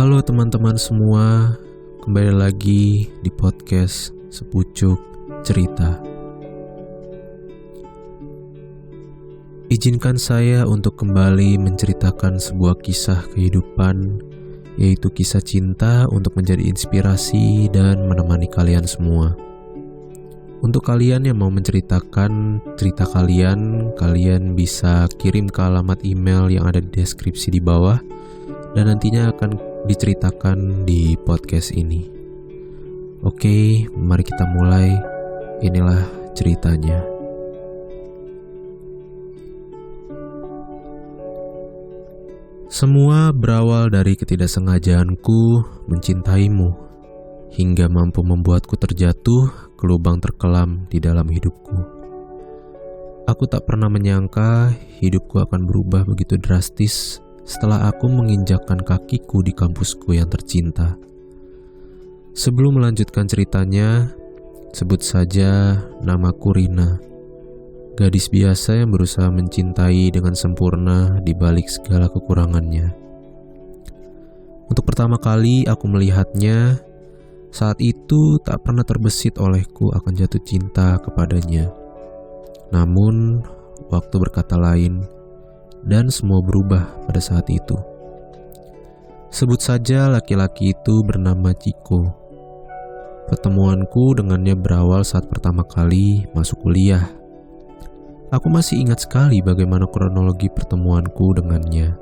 Halo teman-teman semua, kembali lagi di podcast Sepucuk Cerita. Izinkan saya untuk kembali menceritakan sebuah kisah kehidupan, yaitu kisah cinta untuk menjadi inspirasi dan menemani kalian semua. Untuk kalian yang mau menceritakan cerita kalian bisa kirim ke alamat email yang ada di deskripsi di bawah, dan nantinya akan diceritakan di podcast ini. Oke, mari kita mulai. Inilah ceritanya. Semua berawal dari ketidaksengajaanku mencintaimu, hingga mampu membuatku terjatuh ke lubang terkelam di dalam hidupku. Aku tak pernah menyangka hidupku akan berubah begitu drastis setelah aku menginjakkan kakiku di kampusku yang tercinta. Sebelum melanjutkan ceritanya, sebut saja namaku Rina, gadis biasa yang berusaha mencintai dengan sempurna di balik segala kekurangannya. Untuk pertama kali aku melihatnya, saat itu tak pernah terbesit olehku akan jatuh cinta kepadanya. Namun, waktu berkata lain, dan semua berubah pada saat itu. Sebut saja laki-laki itu bernama Ciko. Pertemuanku dengannya berawal saat pertama kali masuk kuliah. Aku masih ingat sekali bagaimana kronologi pertemuanku dengannya,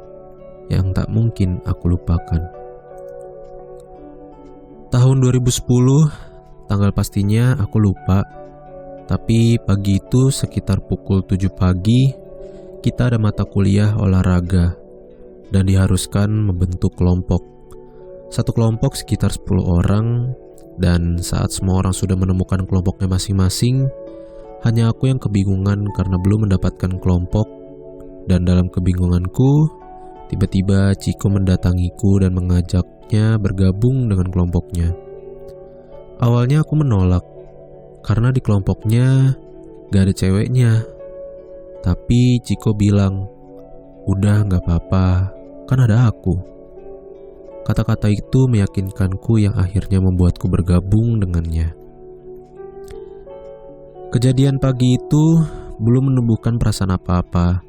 yang tak mungkin aku lupakan. Tahun 2010, tanggal pastinya aku lupa, tapi pagi itu sekitar pukul 7 pagi, kita ada mata kuliah olahraga dan diharuskan membentuk kelompok. Satu kelompok sekitar 10 orang, dan saat semua orang sudah menemukan kelompoknya masing-masing, hanya aku yang kebingungan karena belum mendapatkan kelompok. Dan dalam kebingunganku, tiba-tiba Ciko mendatangiku dan mengajaknya bergabung dengan kelompoknya. Awalnya aku menolak karena di kelompoknya gak ada ceweknya. Tapi Ciko bilang, "Udah gak apa-apa, kan ada aku." Kata-kata itu meyakinkanku yang akhirnya membuatku bergabung dengannya. Kejadian pagi itu belum menumbuhkan perasaan apa-apa.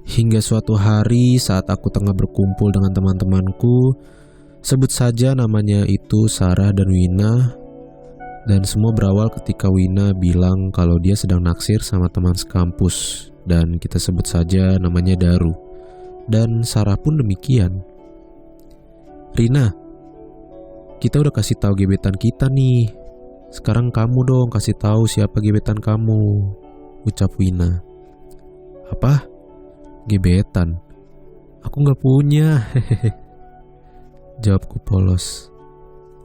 Hingga suatu hari saat aku tengah berkumpul dengan teman-temanku, sebut saja namanya itu Sarah dan Wina, dan semua berawal ketika Wina bilang kalau dia sedang naksir sama teman sekampus, dan kita sebut saja namanya Daru. Dan Sarah pun demikian. "Rina, kita udah kasih tahu gebetan kita nih. Sekarang kamu dong kasih tahu siapa gebetan kamu," ucap Wina. "Apa? Gebetan? Aku gak punya," jawabku polos.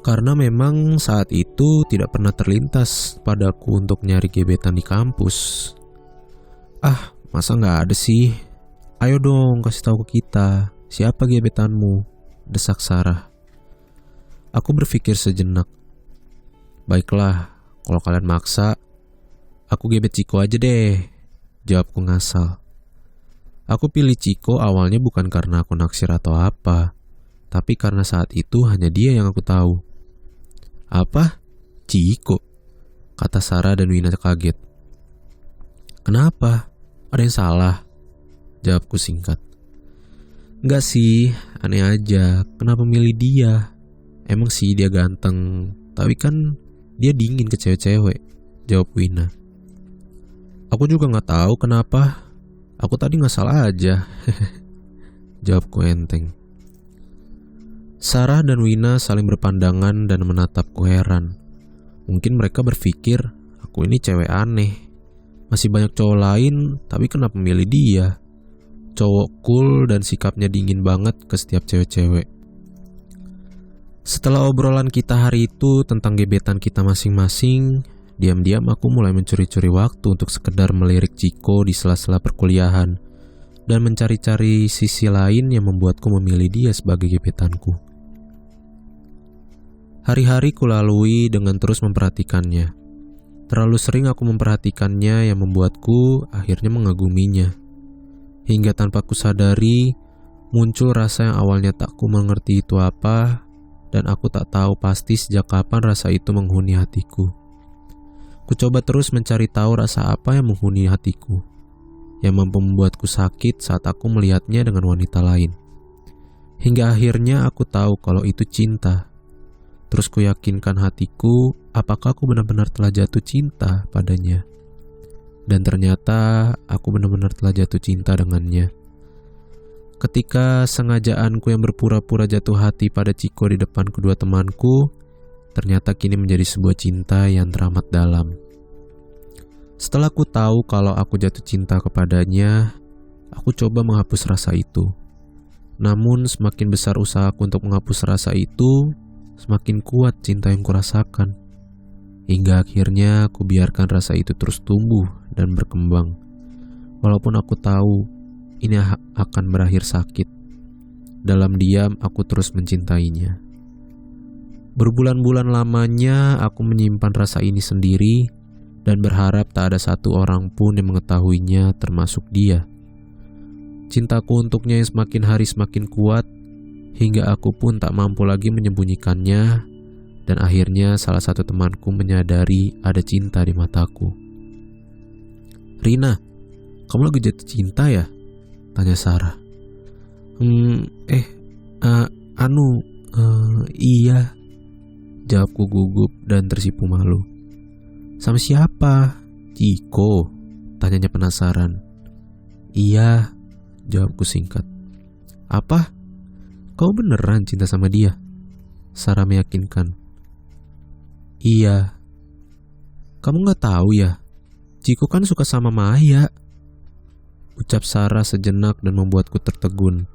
Karena memang saat itu tidak pernah terlintas padaku untuk nyari gebetan di kampus. "Ah, masa gak ada sih? Ayo dong kasih tahu ke kita, siapa gebetanmu?" desak Sarah. Aku berpikir sejenak. "Baiklah, kalau kalian maksa, aku gebet Ciko aja deh," jawabku ngasal. Aku pilih Ciko awalnya bukan karena aku naksir atau apa, tapi karena saat itu hanya dia yang aku tahu. "Apa? Ciko?" kata Sarah dan Wina kaget. "Kenapa? Ada yang salah?" jawabku singkat. "Enggak sih, aneh aja. Kenapa milih dia? Emang sih dia ganteng, tapi kan dia dingin ke cewek-cewek," jawab Wina. "Aku juga gak tahu kenapa. Aku tadi ngasal aja," jawabku enteng. Sarah dan Wina saling berpandangan dan menatapku heran. Mungkin mereka berpikir aku ini cewek aneh. Masih banyak cowok lain, tapi kenapa milih dia? Cowok cool dan sikapnya dingin banget ke setiap cewek-cewek. Setelah obrolan kita hari itu tentang gebetan kita masing-masing, diam-diam aku mulai mencuri-curi waktu untuk sekedar melirik Ciko di sela-sela perkuliahan dan mencari-cari sisi lain yang membuatku memilih dia sebagai gebetanku. Hari-hari kulalui dengan terus memperhatikannya. Terlalu sering aku memperhatikannya yang membuatku akhirnya mengaguminya. Hingga tanpa kusadari, Muncul rasa yang awalnya tak ku mengerti itu apa, dan aku tak tahu pasti sejak kapan rasa itu menghuni hatiku. Ku coba terus mencari tahu rasa apa yang menghuni hatiku, yang mampu membuatku sakit saat aku melihatnya dengan wanita lain. Hingga akhirnya aku tahu kalau itu cinta. Terus ku yakinkan hatiku, apakah aku benar-benar telah jatuh cinta padanya. Dan ternyata aku benar-benar telah jatuh cinta dengannya. Ketika sengajaanku yang berpura-pura jatuh hati pada Ciko di depan kedua temanku, ternyata kini menjadi sebuah cinta yang teramat dalam. Setelah ku tahu kalau aku jatuh cinta kepadanya, aku coba menghapus rasa itu. Namun semakin besar usahaku untuk menghapus rasa itu, semakin kuat cinta yang kurasakan. Hingga akhirnya aku biarkan rasa itu terus tumbuh dan berkembang. Walaupun aku tahu ini akan berakhir sakit. Dalam diam aku terus mencintainya. Berbulan-bulan lamanya aku menyimpan rasa ini sendiri dan berharap tak ada satu orang pun yang mengetahuinya termasuk dia. Cintaku untuknya yang semakin hari semakin kuat hingga aku pun tak mampu lagi menyembunyikannya, dan akhirnya salah satu temanku menyadari ada cinta di mataku. "Rina, kamu lagi jatuh cinta ya?" tanya Sarah. Iya, jawabku gugup dan tersipu malu. "Sama siapa?" "Ciko," tanyanya penasaran. "Iya," jawabku singkat. "Apa? Kau beneran cinta sama dia?" Sarah meyakinkan. "Iya." "Kamu gak tahu ya? Ciko kan suka sama Maya," ucap Sarah sejenak dan membuatku tertegun.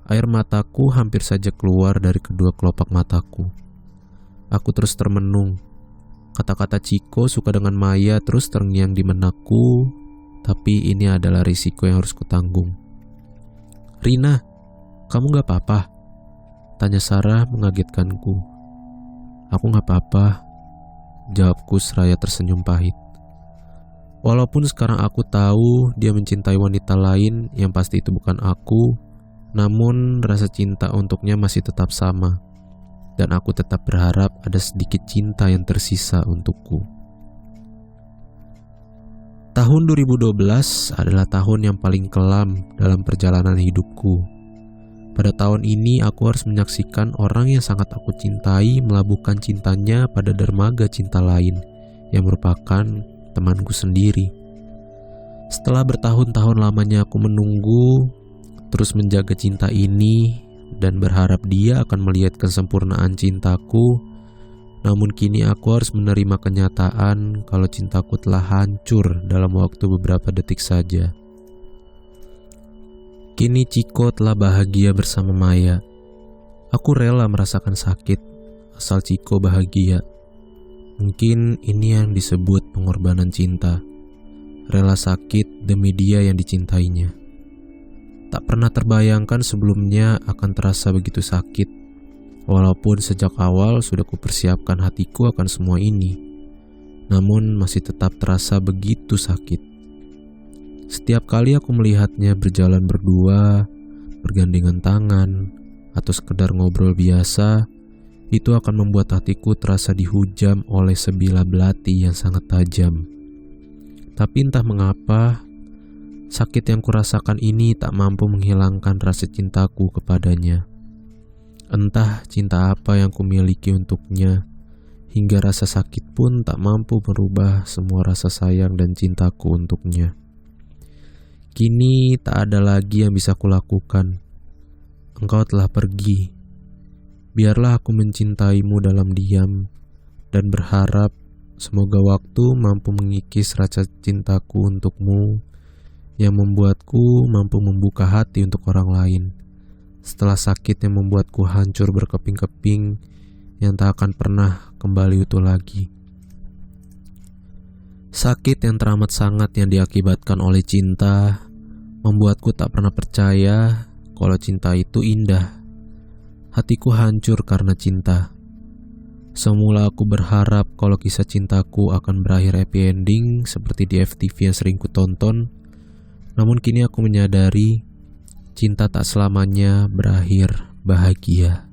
Air mataku hampir saja keluar dari kedua kelopak mataku. Aku terus termenung. Kata-kata Ciko suka dengan Maya terus terngiang di benakku, tapi ini adalah risiko yang harus kutanggung. "Rina, kamu gak apa-apa?" tanya Sarah mengagetkanku. "Aku gak apa-apa," jawabku seraya tersenyum pahit. Walaupun sekarang aku tahu dia mencintai wanita lain yang pasti itu bukan aku, namun rasa cinta untuknya masih tetap sama, dan aku tetap berharap ada sedikit cinta yang tersisa untukku. Tahun 2012 adalah tahun yang paling kelam dalam perjalanan hidupku. Pada tahun ini aku harus menyaksikan orang yang sangat aku cintai melabuhkan cintanya pada dermaga cinta lain yang merupakan temanku sendiri. Setelah bertahun-tahun lamanya aku menunggu, terus menjaga cinta ini dan berharap dia akan melihat kesempurnaan cintaku, namun kini aku harus menerima kenyataan kalau cintaku telah hancur dalam waktu beberapa detik saja. Kini Ciko telah bahagia bersama Maya. Aku rela merasakan sakit asal Ciko bahagia. Mungkin ini yang disebut pengorbanan cinta. Rela sakit demi dia yang dicintainya. Tak pernah terbayangkan sebelumnya akan terasa begitu sakit. Walaupun sejak awal sudah kupersiapkan hatiku akan semua ini, namun masih tetap terasa begitu sakit. Setiap kali aku melihatnya berjalan berdua, bergandengan tangan, atau sekedar ngobrol biasa, itu akan membuat hatiku terasa dihujam oleh sebilah belati yang sangat tajam. Tapi entah mengapa, sakit yang kurasakan ini tak mampu menghilangkan rasa cintaku kepadanya. Entah cinta apa yang kumiliki untuknya, hingga rasa sakit pun tak mampu merubah semua rasa sayang dan cintaku untuknya. Kini tak ada lagi yang bisa kulakukan. Engkau telah pergi. Biarlah aku mencintaimu dalam diam dan berharap semoga waktu mampu mengikis rasa cintaku untukmu yang membuatku mampu membuka hati untuk orang lain setelah sakit yang membuatku hancur berkeping-keping yang tak akan pernah kembali utuh lagi. Sakit yang teramat sangat yang diakibatkan oleh cinta membuatku tak pernah percaya kalau cinta itu indah. Hatiku hancur karena cinta. Semula aku berharap kalau kisah cintaku akan berakhir happy ending seperti di FTV yang sering ku tonton. Namun kini aku menyadari cinta tak selamanya berakhir bahagia.